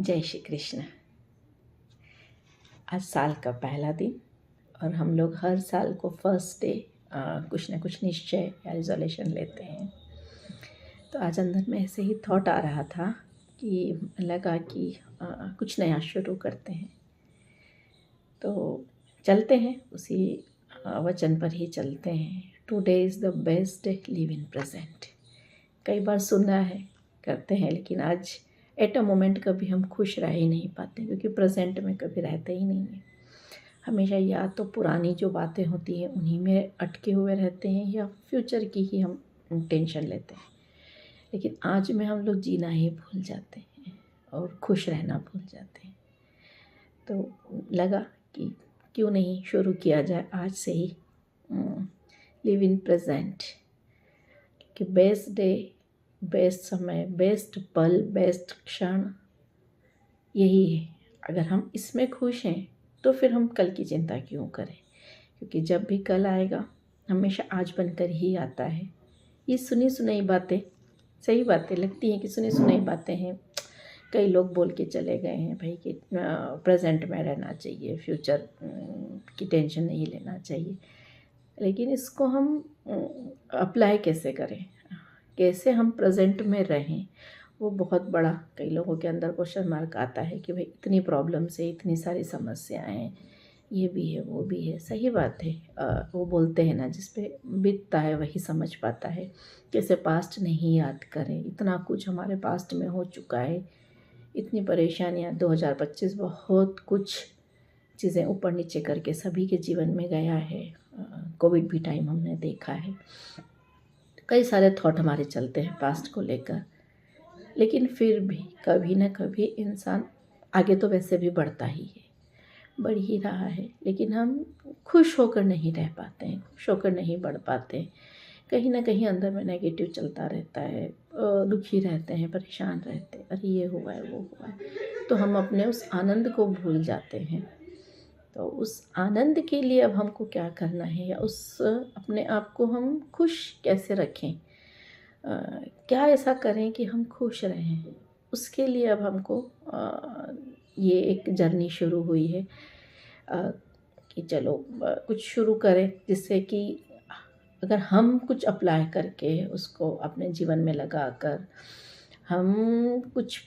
जय श्री कृष्ण। आज साल का पहला दिन और हम लोग हर साल को फर्स्ट डे कुछ ना कुछ निश्चय या रिजोल्यूशन लेते हैं। तो आज अंदर में ऐसे ही थॉट आ रहा था कि लगा कि कुछ नया शुरू करते हैं, तो चलते हैं उसी वचन पर ही चलते हैं। Today is the best day, live in present. कई बार सुना है, करते हैं, लेकिन आज एट अ मोमेंट कभी हम खुश रह ही नहीं पाते, क्योंकि प्रेजेंट में कभी रहते ही नहीं हैं। हमेशा या तो पुरानी जो बातें होती हैं उन्हीं में अटके हुए रहते हैं, या फ्यूचर की ही हम टेंशन लेते हैं। लेकिन आज में हम लोग जीना ही भूल जाते हैं और खुश रहना भूल जाते हैं। तो लगा कि क्यों नहीं शुरू किया जाए आज से ही लिव इन प्रेजेंट, कि बेस्ट डे, बेस्ट समय, बेस्ट पल, बेस्ट क्षण यही है। अगर हम इसमें खुश हैं तो फिर हम कल की चिंता क्यों करें, क्योंकि जब भी कल आएगा हमेशा आज बनकर ही आता है। ये सुनी सुनाई बातें, सही बातें लगती हैं कि सुनी सुनाई बातें हैं। कई लोग बोल के चले गए हैं भाई कि प्रेजेंट में रहना चाहिए, फ्यूचर की टेंशन नहीं लेना चाहिए। लेकिन इसको हम अप्लाई कैसे करें, कैसे हम प्रेजेंट में रहें, वो बहुत बड़ा कई लोगों के अंदर क्वेश्चन मार्क आता है कि भाई इतनी प्रॉब्लम्स है, इतनी सारी समस्याएं हैं, ये भी है वो भी है। सही बात है। वो बोलते हैं ना, जिस पे बीतता है वही समझ पाता है। कैसे पास्ट नहीं याद करें, इतना कुछ हमारे पास्ट में हो चुका है, इतनी परेशानियां। 2025 बहुत कुछ चीज़ें ऊपर नीचे करके सभी के जीवन में गया है। कोविड भी टाइम हमने देखा है। कई सारे थॉट हमारे चलते हैं पास्ट को लेकर, लेकिन फिर भी कभी ना कभी इंसान आगे तो वैसे भी बढ़ता ही है, बढ़ ही रहा है, लेकिन हम खुश होकर नहीं रह पाते हैं, खुश होकर नहीं बढ़ पाते हैं। कहीं ना कहीं अंदर में नेगेटिव चलता रहता है, दुखी रहते हैं, परेशान रहते हैं, अरे ये हुआ है वो हुआ है, तो हम अपने उस आनंद को भूल जाते हैं। तो उस आनंद के लिए अब हमको क्या करना है, या उस अपने आप को हम खुश कैसे रखें, क्या ऐसा करें कि हम खुश रहें, उसके लिए अब हमको ये एक जर्नी शुरू हुई है कि चलो कुछ शुरू करें, जिससे कि अगर हम कुछ अप्लाई करके उसको अपने जीवन में लगा कर हम कुछ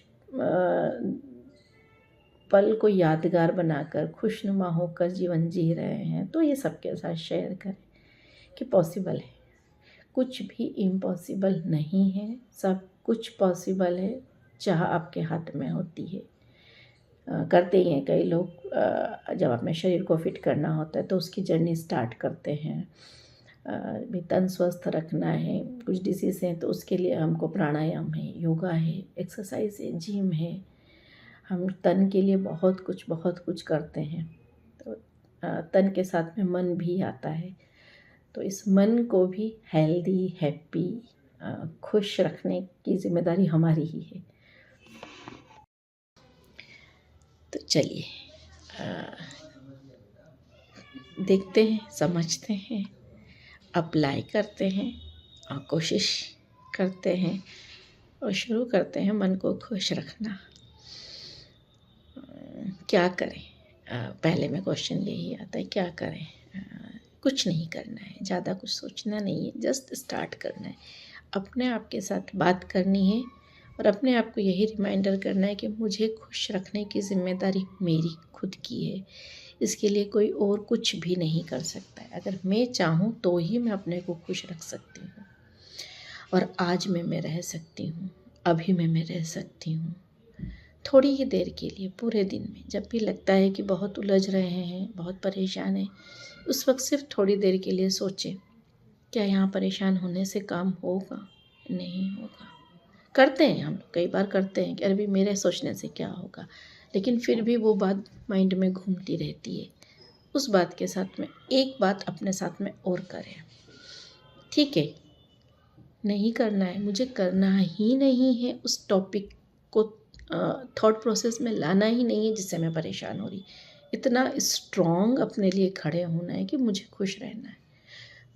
पल को यादगार बनाकर खुशनुमा होकर जीवन जी रहे हैं, तो ये सबके साथ शेयर करें कि पॉसिबल है। कुछ भी इम्पॉसिबल नहीं है, सब कुछ पॉसिबल है, चाह आपके हाथ में होती है। करते ही हैं कई लोग। जब अपने शरीर को फिट करना होता है तो उसकी जर्नी स्टार्ट करते हैं। भी तन स्वस्थ रखना है, कुछ डिसीज़ हैं तो उसके लिए हमको प्राणायाम है, योगा है, एक्सरसाइज है, जिम है। हम तन के लिए बहुत कुछ करते हैं। तो तन के साथ में मन भी आता है, तो इस मन को भी हेल्दी, हैप्पी, खुश रखने की जिम्मेदारी हमारी ही है। तो चलिए देखते हैं, समझते हैं, अप्लाई करते हैं और कोशिश करते हैं और शुरू करते हैं मन को खुश रखना। क्या करें? पहले में क्वेश्चन यही आता है, क्या करें? कुछ नहीं करना है, ज़्यादा कुछ सोचना नहीं है, जस्ट स्टार्ट करना है, अपने आप के साथ बात करनी है और अपने आप को यही रिमाइंडर करना है कि मुझे खुश रखने की जिम्मेदारी मेरी खुद की है। इसके लिए कोई और कुछ भी नहीं कर सकता है। अगर मैं चाहूँ तो ही मैं अपने को खुश रख सकती हूँ, और आज में मैं रह सकती हूँ, अभी में मैं रह सकती हूँ। थोड़ी ही देर के लिए पूरे दिन में जब भी लगता है कि बहुत उलझ रहे हैं, बहुत परेशान हैं, उस वक्त सिर्फ थोड़ी देर के लिए सोचें, क्या यहाँ परेशान होने से काम होगा? नहीं होगा। करते हैं हम लोग, कई बार करते हैं कि अरे मेरे सोचने से क्या होगा, लेकिन फिर भी वो बात माइंड में घूमती रहती है। उस बात के साथ में एक बात अपने साथ में और करें, ठीक है, नहीं करना है, मुझे करना ही नहीं है, उस टॉपिक को थॉट प्रोसेस में लाना ही नहीं है जिससे मैं परेशान हो रही। इतना स्ट्रॉन्ग अपने लिए खड़े होना है कि मुझे खुश रहना है,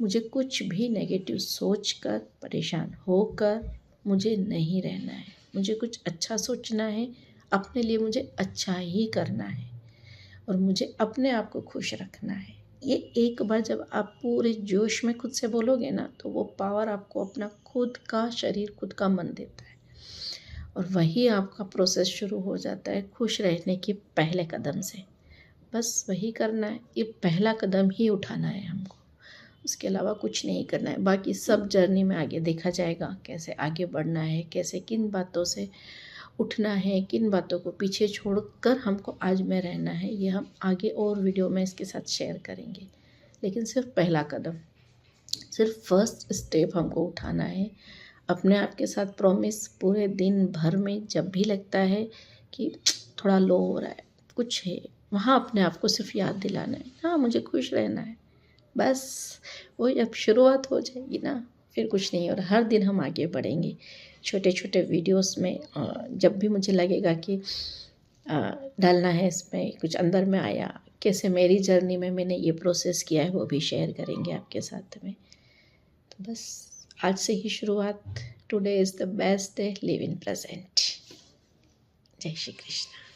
मुझे कुछ भी नेगेटिव सोच कर, परेशान होकर मुझे नहीं रहना है, मुझे कुछ अच्छा सोचना है, अपने लिए मुझे अच्छा ही करना है और मुझे अपने आप को खुश रखना है। ये एक बार जब आप पूरे जोश में खुद से बोलोगे ना, तो वो पावर आपको अपना खुद का शरीर, खुद का मन देता है और वही आपका प्रोसेस शुरू हो जाता है खुश रहने के पहले कदम से। बस वही करना है, ये पहला कदम ही उठाना है हमको, उसके अलावा कुछ नहीं करना है। बाकी सब जर्नी में आगे देखा जाएगा, कैसे आगे बढ़ना है, कैसे किन बातों से उठना है, किन बातों को पीछे छोड़कर हमको आज में रहना है, ये हम आगे और वीडियो में इसके साथ शेयर करेंगे। लेकिन सिर्फ पहला कदम, सिर्फ फर्स्ट स्टेप हमको उठाना है। अपने आप के साथ प्रॉमिस, पूरे दिन भर में जब भी लगता है कि थोड़ा लो हो रहा है, कुछ है, वहाँ अपने आप को सिर्फ याद दिलाना है, हाँ मुझे खुश रहना है। बस वही अब शुरुआत हो जाएगी ना, फिर कुछ नहीं। और हर दिन हम आगे बढ़ेंगे छोटे छोटे वीडियोस में। जब भी मुझे लगेगा कि डालना है इसमें, कुछ अंदर में आया, कैसे मेरी जर्नी में मैंने ये प्रोसेस किया है, वो भी शेयर करेंगे आपके साथ में। तो बस आज से ही शुरुआत। Today is the best day, live in present. जय श्री कृष्ण।